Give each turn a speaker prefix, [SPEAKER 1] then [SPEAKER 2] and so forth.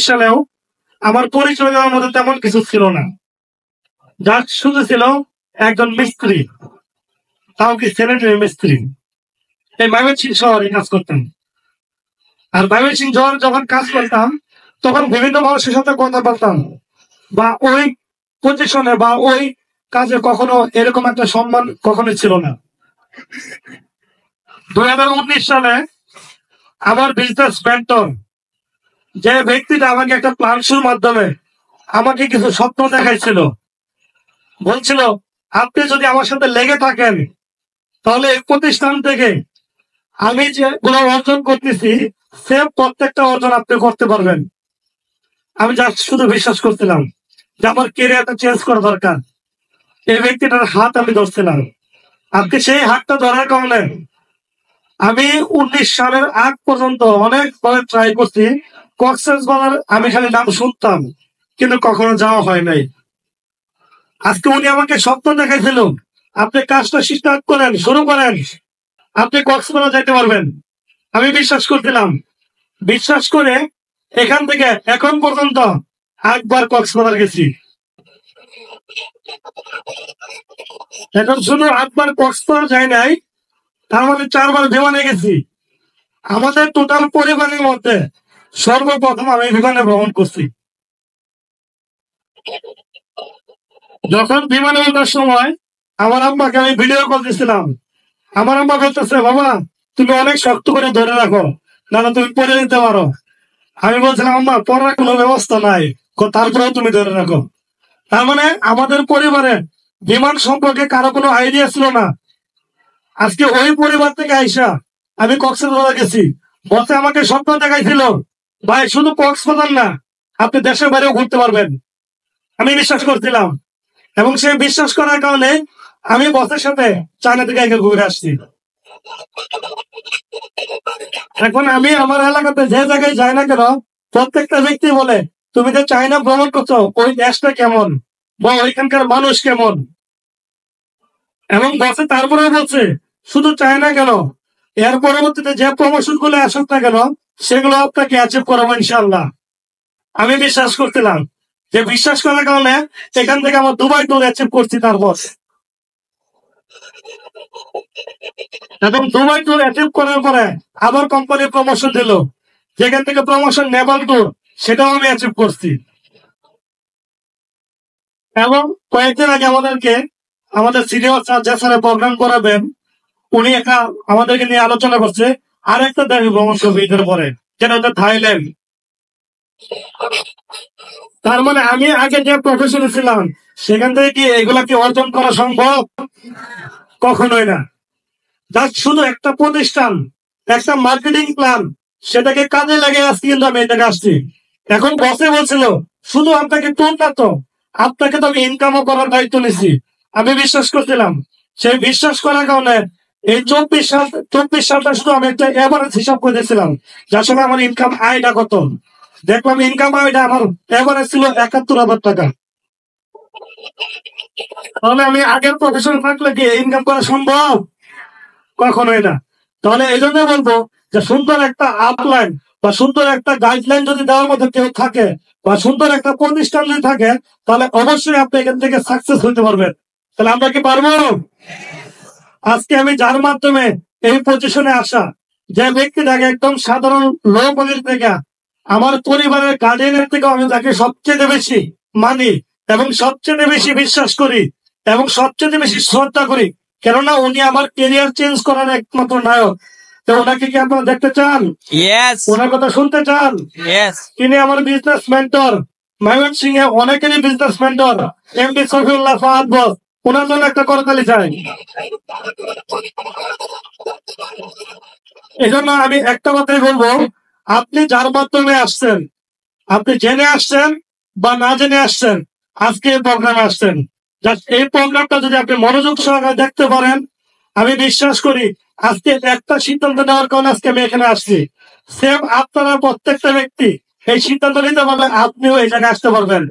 [SPEAKER 1] সালেও আমার পরিচয় দেওয়ার মধ্যে তেমন কিছু ছিল না, যার শুধু ছিল একজন মিস্ত্রি, তাও কি সেনেটারি মিস্ত্রি। এই ময়মনসিংহ শহরে কাজ করতাম। আর ময়মনসিংহ শহরে যখন কাজ করতাম তখন বিভিন্ন মানুষের সাথে কথা বলতাম, বা ওই পজিশনে বা ওই কাজে কখনো এরকম একটা সম্মান কখনোই ছিল না। 2019 সালে আমার বিজনেস মেন্টর, যে ব্যক্তিটা আমাকে একটা প্ল্যান শুর মাধ্যমে আমাকে কিছু স্বপ্ন দেখাইছিল, বলছিল আপনি যদি আমার সাথে লেগে থাকেন তাহলে এই প্রতিষ্ঠান থেকে আমি যেগুলো অর্জন করতেছি সেম প্রত্যেকটা অর্জন আপনি করতে পারবেন। আমি যা শুধু বিশ্বাস করছিলাম যে আমার কেরিয়ারটা চেঞ্জ করা দরকার। এই ব্যক্তিটার হাত আমি ধরছিলাম। আজকে সেই হাতটা ধরার কারণে আমি 19 সালের আগ পর্যন্ত অনেকবার ট্রাই করছি। কক্সবাজার আমি খালি নাম শুনতাম, কিন্তু কখনো যাওয়া হয় নাই। আজকে উনি আমাকে স্বপ্ন দেখাইছিল, আপনি কাজটা স্টার্ট করেন, শুরু করেন, আপনি কক্সবাজার যাইতে পারবেন। আমি বিশ্বাস করছিলাম। বিশ্বাস করে এখান থেকে এখন পর্যন্ত একবার কক্সবাজার গেছি। এখন শুধু একবার কক্সবাজার যাই নাই, তার মানে 4 বার বিমানে গেছি। আমাদের টোটাল পরিবারের মধ্যে সর্বপ্রথম আমি বিমানে ভ্রমণ করছি। যখন বিমানে ওঠার সময় আমার আম্মাকে আমি ভিডিও কল দিচ্ছিলাম। আমার আম্মা বলতেছে, বাবা তুমি অনেক শক্ত করে ধরে রাখো, না তুমি পড়ে নিতে পারো। আমি বলছিলাম, আম্মা পড়ার কোনো ব্যবস্থা নাই, তারপরেও তুমি ধরে রাখো। তার মানে আমাদের পরিবারে বিমান সম্পর্কে কারো কোনো আইডিয়া ছিল না। আজকে ওই পরিবার থেকে আইসা আমি কক্সবাজার গেছি। বসে আমাকে স্বপ্ন দেখাইছিল, ভাই শুধু কক্সবাজার না, আপনি দেশের বাইরেও ঘুরতে পারবেন। আমি বিশ্বাস করছিলাম, এবং সেই বিশ্বাস করার কারণে আমি বসের সাথে চায়না থেকে একে ঘুরে আসছি। এখন আমি আমার এলাকাতে যে জায়গায় যাই না কেন, প্রত্যেকটা ব্যক্তি বলে তুমি যে চায়না ভ্রমণ করছো, ওই দেশটা কেমন বা ওইখানকার মানুষ কেমন। এবং বসে তারপরে বলছে শুধু চায়না কেন, এর পরবর্তীতে যে প্রমোশন গুলো আসুক না কেন সেগুলো আপনাকে অ্যাচিভ করাবো ইনশাল্লাহ। আমি বিশ্বাস করছিলাম, যে বিশ্বাস করার কারণে এখান থেকে আমার দুবাই ট্যুর অ্যাচিভ করছি। তারপর এবং দুবাই ট্যুর অ্যাচিভ করার পরে আবার কোম্পানি প্রমোশন দিল, যেখান থেকে প্রমোশন নেপাল ট্যুর, সেটাও আমি অ্যাচিভ করছি। এবং কয়েকদিন আগে আমাদের সিনিয়র স্যার যে স্যারের প্রোগ্রাম করাবেন, উনি একটা আমাদেরকে নিয়ে আলোচনা করছে আরেকটা দেশ ভ্রমণ করবে ঈদের পরে, যেটা হচ্ছে থাইল্যান্ড। তার মানে আমি আগে যে প্রফেশনে ছিলাম সেখান থেকে কি এগুলা কি অর্জন করা সম্ভব? কখনোই না। জাস্ট শুধু একটা প্রতিষ্ঠান, একটা মার্কেটিং প্ল্যান, সেটাকে কাজে লাগে আজকে কিন্তু আমি এটাকে আসছি। এখন বসে বলছিল শুধু আপনাকে টুন না তো, আপনাকে তো আমি ইনকামও করার দায়িত্ব নিছি। আমি বিশ্বাস করছিলাম। সেই বিশ্বাস করার কারণে এই 24 সালটা শুধু আমি একটা এভারেজ হিসাব করে দিয়েছিলাম যে আসলে আমার ইনকাম আয়টা কত। দেখলাম ইনকাম আয়টা আমার এভারেজ ছিল 71,000 টাকা। তাহলে আমি আগের প্রফেশন থাকলে কি ইনকাম করা সম্ভব? কখনোই না। তাহলে এই জন্য বলবো যে সুন্দর একটা আপলাইন বা সুন্দর একটা গাইডলাইন যদি দেওয়ার মধ্যে কেউ থাকে, বা সুন্দর একটা প্রতিষ্ঠান যদি থাকে, তাহলে অবশ্যই আপনি এখান থেকে সাকসেস হতে পারবেন। তাহলে আমরা কি পারবো? আজকে আমি যার মাধ্যমে এই পজিশনে আসা, যে ব্যক্তিটাকে একদম সাধারণ লো পজিশন থেকে আমার পরিবারের গার্ডিয়ানের থেকে আমি তাকে সবচেয়ে বেশি মানি এবং সবচেয়ে বেশি বিশ্বাস করি এবং সবচেয়ে বেশি শ্রদ্ধা করি, কেননা উনি আমার কেরিয়ার চেঞ্জ করার একমাত্র নায়ক। তো ওনাকে কি আপনারা দেখতে চান? ওনার কথা শুনতে চান? তিনি আমার বিজনেস মেন্টর। ময়মনসিংহ এ অনেকেরই business mentor MD Safiullah Fahad boss. ওনার জন্য একটা করতালি চাই। এই জন্য আমি একটা কথাই বলবো, আপনি যার মাধ্যমে আসছেন, আপনি জেনে আসছেন বা না জেনে আসছেন, আজকে এই প্রোগ্রামে আসছেন, এই প্রোগ্রামটা যদি আপনি মনোযোগ সহকারে দেখতে পারেন, আমি বিশ্বাস করি আজকে একটা সিদ্ধান্ত নেওয়ার কারণে আজকে আমি এখানে আসছি। সেম আপনারা প্রত্যেকটা ব্যক্তি এই সিদ্ধান্ত নিতে পারলে আপনিও এই জায়গায় আসতে পারবেন।